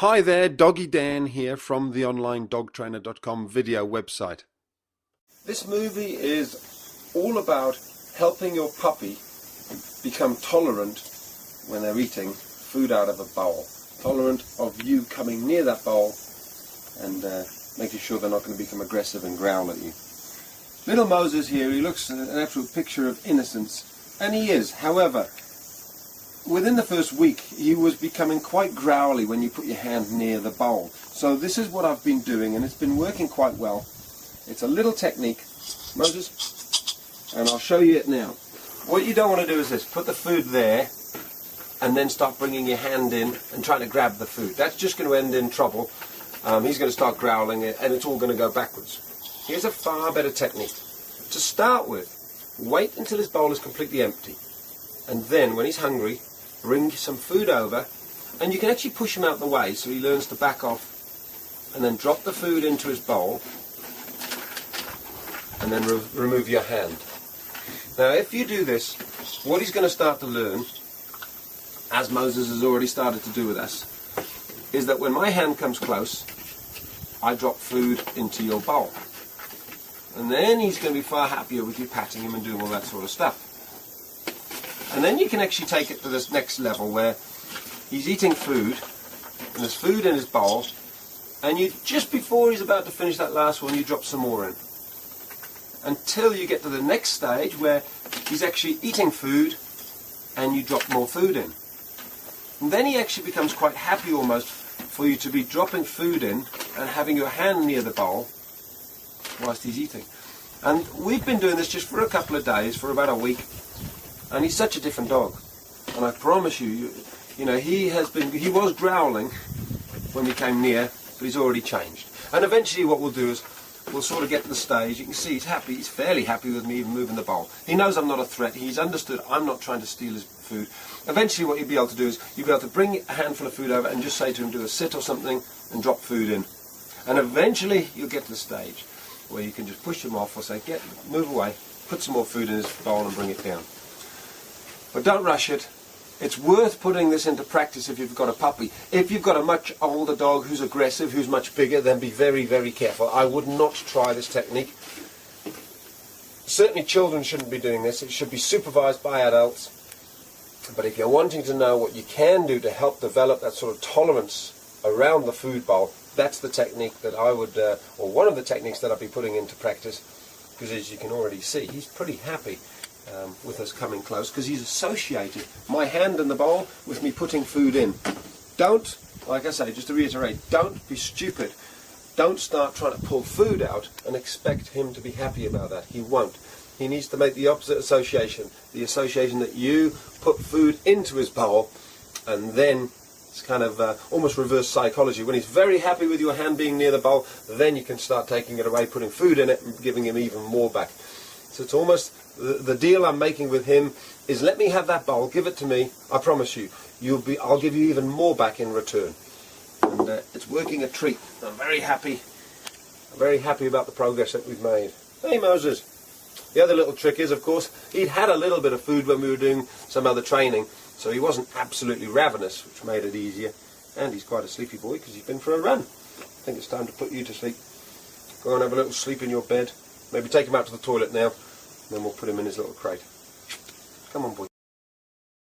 Hi there, Doggy Dan here from the onlinedogtrainer.com video website. This movie is all about helping your puppy become tolerant when they're eating food out of a bowl. Tolerant of you coming near that bowl and making sure they're not going to become aggressive and growl at you. Little Moses here, he looks an absolute picture of innocence, and he is. However, within the first week, he was becoming quite growly when you put your hand near the bowl. So this is what I've been doing, and it's been working quite well. It's a little technique, Moses, and I'll show you it now. What you don't want to do is this: put the food there, and then start bringing your hand in and trying to grab the food. That's just going to end in trouble. He's going to start growling, and it's all going to go backwards. Here's a far better technique. To start with, wait until his bowl is completely empty, and then when he's hungry, bring some food over, and you can actually push him out the way so he learns to back off, and then drop the food into his bowl, and then remove your hand. Now if you do this, what he's going to start to learn, as Moses has already started to do with us, is that when my hand comes close, I drop food into your bowl. And then he's going to be far happier with you patting him and doing all that sort of stuff. And then you can actually take it to this next level where he's eating food, and there's food in his bowl, and you, just before he's about to finish that last one, you drop some more in. Until you get to the next stage where he's actually eating food, and you drop more food in. And then he actually becomes quite happy almost for you to be dropping food in and having your hand near the bowl whilst he's eating. And we've been doing this just for a couple of days, for about a week. And he's such a different dog, and I promise you, you know, he was growling when we came near, but he's already changed. And eventually what we'll do is, we'll sort of get to the stage, you can see he's happy, he's fairly happy with me even moving the bowl. He knows I'm not a threat, he's understood I'm not trying to steal his food. Eventually what you'll be able to do is, you'll be able to bring a handful of food over and just say to him, do a sit or something, and drop food in. And eventually you'll get to the stage where you can just push him off or say, move away, put some more food in his bowl and bring it down. But don't rush it. It's worth putting this into practice if you've got a puppy. If you've got a much older dog who's aggressive, who's much bigger, then be very, very careful. I would not try this technique. Certainly children shouldn't be doing this. It should be supervised by adults. But if you're wanting to know what you can do to help develop that sort of tolerance around the food bowl, that's the technique that I would, or one of the techniques that I'll be putting into practice, because as you can already see, he's pretty happy with us coming close, because he's associated my hand in the bowl with me putting food in. Don't, like I say, just to reiterate, don't be stupid. Don't start trying to pull food out and expect him to be happy about that. He won't. He needs to make the opposite association, the association that you put food into his bowl, and then it's kind of almost reverse psychology. When he's very happy with your hand being near the bowl, then you can start taking it away, putting food in it, and giving him even more back. So it's almost the deal I'm making with him is, let me have that bowl, give it to me. I promise you, I'll give you even more back in return. And it's working a treat. I'm very happy. I'm very happy about the progress that we've made. Hey Moses. The other little trick is, of course, he'd had a little bit of food when we were doing some other training, so he wasn't absolutely ravenous, which made it easier. And he's quite a sleepy boy because he's been for a run. I think it's time to put you to sleep. Go and have a little sleep in your bed. Maybe take him out to the toilet now, and then we'll put him in his little crate. Come on, boy.